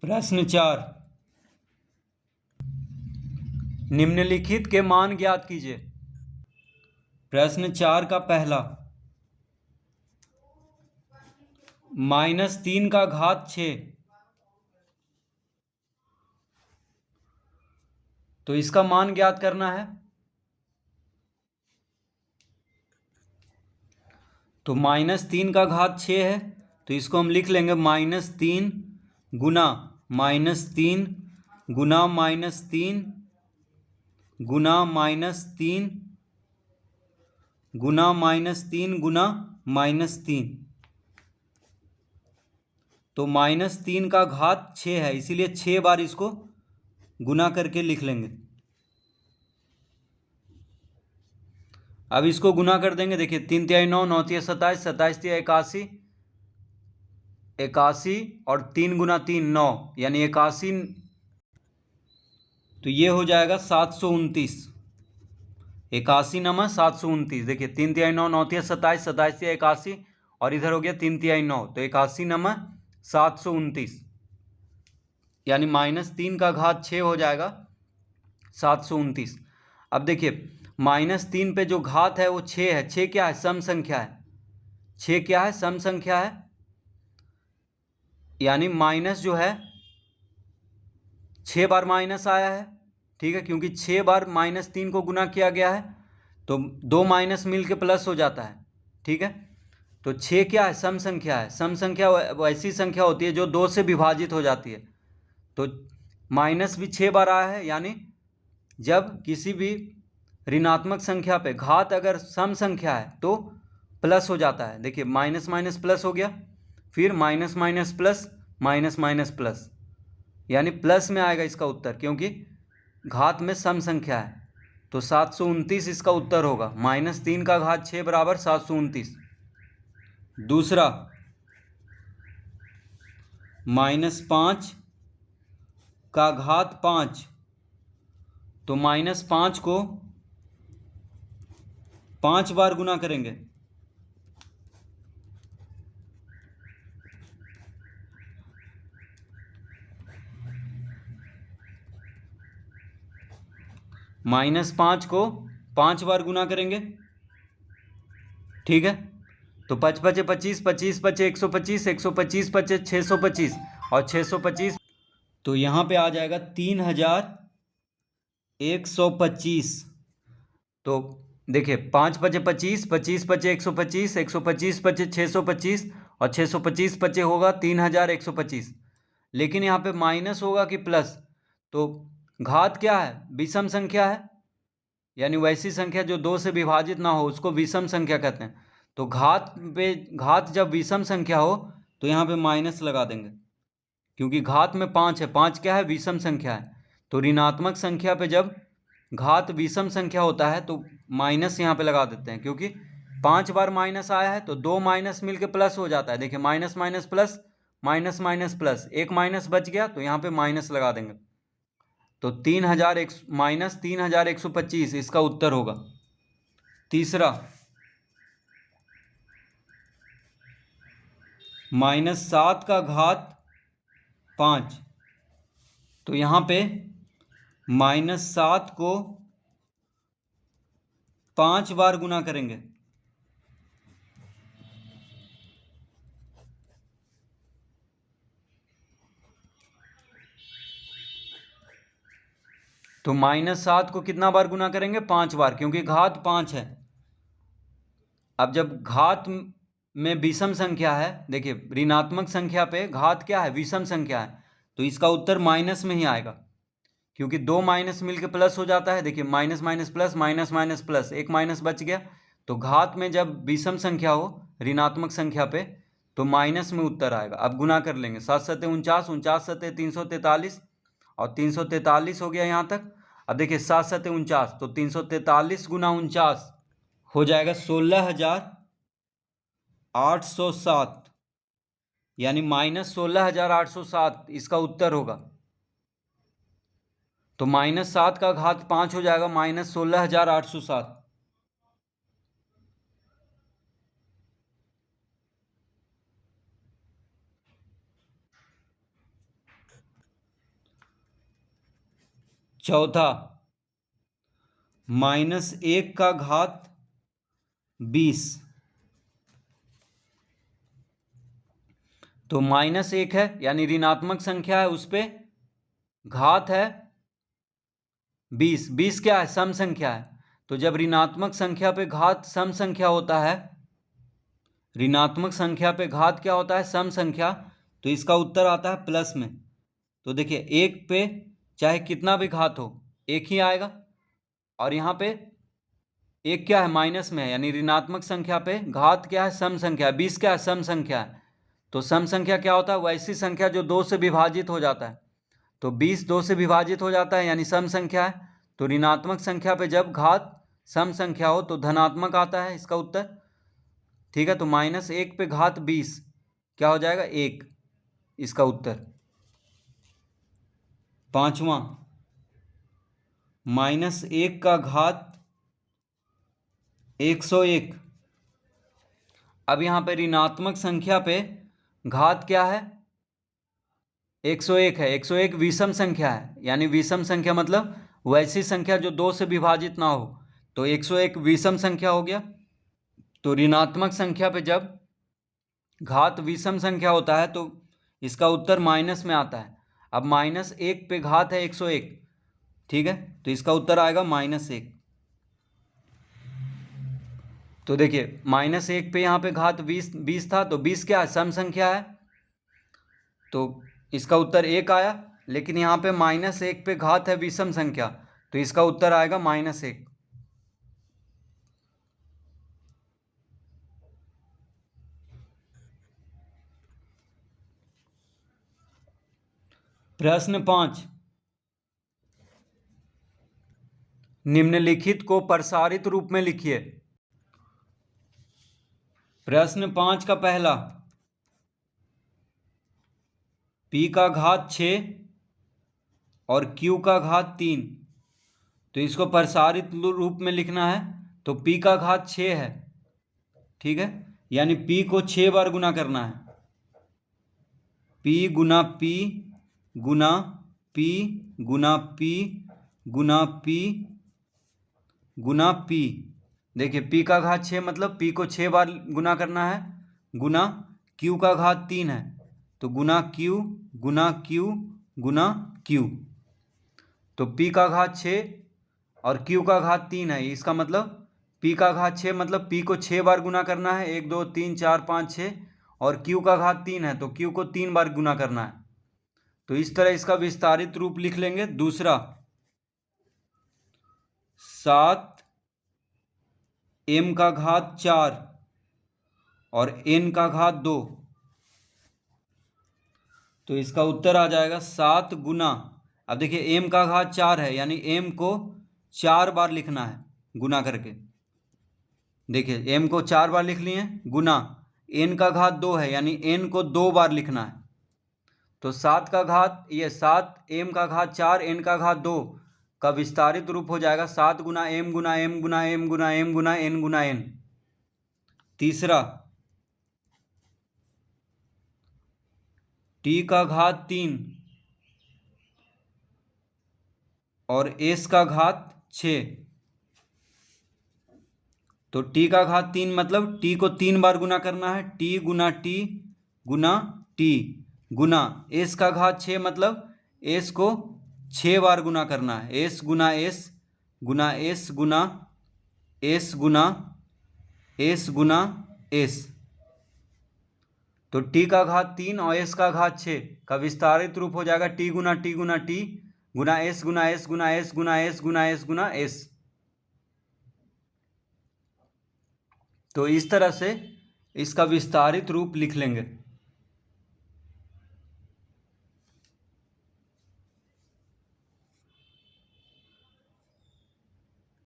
प्रश्न 4, निम्नलिखित के मान ज्ञात कीजिए। प्रश्न 4 का पहला, -3 का घात 6, तो इसका मान ज्ञात करना है। तो -3 का घात 6 है, तो इसको हम लिख लेंगे -3 गुना -3 गुना -3 गुना -3 गुना -3 गुना -3। तो -3 का घात 6 है, इसीलिए 6 बार इसको गुना करके लिख लेंगे। अब इसको गुना कर देंगे। देखिए 3 तिहाई 9, 9 तिहाई 27, 27 तिहाई 81, 81 और 3 गुना 3 9, यानी 81। तो ये हो जाएगा 729। 81 नमा 729। देखिए 3 तिहाई 9, 9 तिहाई 27, 27 तिहाई 81 और इधर हो गया 3 तिहाई 9, तो 81 नमा 729, यानी -3 का घात 6 हो जाएगा 729। अब देखिए -3 पे जो घात है वो 6 है। 6 क्या है? सम संख्या है। 6 क्या है? सम संख्या है, यानी माइनस जो है 6 बार माइनस आया है। ठीक है, क्योंकि 6 बार -3 को गुना किया गया है, तो 2 माइनस मिल के प्लस हो जाता है। ठीक है, तो 6 क्या है? सम संख्या है। सम संख्या वैसी संख्या होती है जो 2 से विभाजित हो जाती है। तो माइनस भी 6 बार आया है, यानी जब किसी भी ऋणात्मक संख्या पे घात अगर सम संख्या है तो प्लस हो जाता है। देखिए माइनस माइनस प्लस हो गया, फिर minus minus plus, minus minus plus, यानी प्लस में आएगा इसका उत्तर, क्योंकि घात में सम संख्या है। तो 729 इसका उत्तर होगा। -3 का घात 6 बराबर 729। दूसरा, -5 का घात 5, तो -5 को 5 बार गुना करेंगे। -5 को 5 बार गुना करेंगे। ठीक है, तो 5 पचे 25, 25 पचे 125, 125 पचे 625 और 625, तो यहाँ पे आ जाएगा 3125। तो देखिए 5 पचे 25, 25 पचे 125, 125 पचे 625 और 625 पचे होगा 3125। लेकिन यहाँ पे माइनस होगा कि प्लस? तो घात क्या है? विषम संख्या है, यानी वैसी संख्या जो 2 से विभाजित ना हो उसको विषम संख्या कहते हैं। तो घात जब विषम संख्या हो तो यहाँ पे माइनस लगा देंगे, क्योंकि घात में 5 है। 5 क्या है? विषम संख्या है। तो ऋणात्मक संख्या पे जब घात विषम संख्या होता है तो माइनस यहाँ पे लगा देते हैं, क्योंकि 5 बार माइनस आया है तो 2 माइनस मिलके प्लस हो जाता है। देखिए minus minus plus, minus minus plus, एक माइनस बच गया तो यहाँ पे माइनस लगा देंगे। तो -3125 इसका उत्तर होगा। तीसरा, -7 का घात 5, तो यहाँ पे -7 को 5 बार गुना करेंगे। तो -7 को कितना बार गुना करेंगे? 5 बार, क्योंकि घात 5 है। अब जब घात में विषम संख्या है, देखिए ऋणात्मक संख्या पे घात क्या है? विषम संख्या है, तो इसका उत्तर माइनस में ही आएगा, क्योंकि 2 माइनस मिलके प्लस हो जाता है। देखिए minus minus plus, minus minus plus, एक माइनस बच गया। तो घात में जब विषम संख्या हो ऋणात्मक संख्या पे तो माइनस में उत्तर आएगा। अब गुना कर लेंगे। 7 सत्ते 49, 49 सत्ते 343 और 343 हो गया यहाँ तक। अब देखिए 7 सत्ते 49, तो 343 गुना 49 हो जाएगा 16,807, यानी -16,807 इसका उत्तर होगा। तो -7 का घात 5 हो जाएगा -16,807। चौथा -1 का घात 20। तो -1 है यानी ऋणात्मक संख्या है, उस पे घात है 20। 20 क्या है? सम संख्या है। तो जब ऋणात्मक संख्या पे घात सम संख्या होता है, ऋणात्मक संख्या पे घात क्या होता है? सम संख्या। तो इसका उत्तर आता है प्लस में। तो देखिए, एक पे चाहे कितना भी घात हो एक ही आएगा, और यहाँ पे एक क्या है? माइनस में है, यानी ऋणात्मक संख्या पे घात क्या है? सम संख्या। 20 क्या है? सम संख्या है। तो सम संख्या क्या होता है? वैसी संख्या जो 2 से विभाजित हो जाता है। तो 20 2 से विभाजित हो जाता है यानी सम संख्या है। तो ऋणात्मक संख्या पे जब घात सम संख्या हो तो धनात्मक आता है इसका उत्तर। ठीक है, तो -1 पे घात 20 क्या हो जाएगा? 1, इसका उत्तर। पांचवा -1 का घात 101। अब यहाँ पे ऋणात्मक संख्या पे घात क्या है? 101 है। 101 विषम संख्या है, यानी विषम संख्या मतलब वैसी संख्या जो 2 से विभाजित ना हो। तो 101 विषम संख्या हो गया। तो ऋणात्मक संख्या पे जब घात विषम संख्या होता है तो इसका उत्तर माइनस में आता है। अब -1 पे घात है 101, ठीक है, तो इसका उत्तर आएगा -1। तो देखिए, -1 पे यहाँ पे घात 20 था, तो 20 क्या है? सम संख्या है, तो इसका उत्तर 1 आया। लेकिन यहाँ पे -1 पे घात है विषम संख्या, तो इसका उत्तर आएगा -1। प्रश्न 5, निम्नलिखित को प्रसारित रूप में लिखिए। प्रश्न 5 का पहला, p का घात 6 और q का घात 3। तो इसको प्रसारित रूप में लिखना है। तो p का घात 6 है, ठीक है, यानी p को 6 बार गुना करना है। p गुना p गुना p गुना p गुना p गुना p। देखिए, p का घात 6 मतलब p को 6 बार गुना करना है, गुना q का घात 3 है, तो गुना q गुना q गुना q। तो p का घात 6 और q का घात 3 है, इसका मतलब p का घात 6 मतलब p को 6 बार गुना करना है, 1 2 3 4 5 6, और q का घात 3 है तो q को 3 बार गुना करना है। तो इस तरह इसका विस्तारित रूप लिख लेंगे। दूसरा, 7 m का घात 4 और n का घात 2। तो इसका उत्तर आ जाएगा 7 गुना, अब देखिए m का घात 4 है यानी m को 4 बार लिखना है गुना करके। देखिए, m को 4 बार लिख लिए, गुना n का घात 2 है यानी n को 2 बार लिखना है। तो 7 का घात, ये 7 m का घात 4 n का घात 2 का विस्तारित रूप हो जाएगा 7 गुना m गुना m गुना m गुना m गुना n गुना n। तीसरा, t का घात 3 और s का घात 6। तो t का घात 3 मतलब t को 3 बार गुना करना है, t गुना t गुना t गुना s का घात 6 मतलब s को 6 बार गुना करना है, s गुना s गुना s गुना s गुना s गुना s। तो t का घात 3 और s का घात 6 का विस्तारित रूप हो जाएगा t गुना t गुना t गुना s गुना s गुना s गुना s गुना s गुना s। तो इस तरह से इसका विस्तारित रूप लिख लेंगे।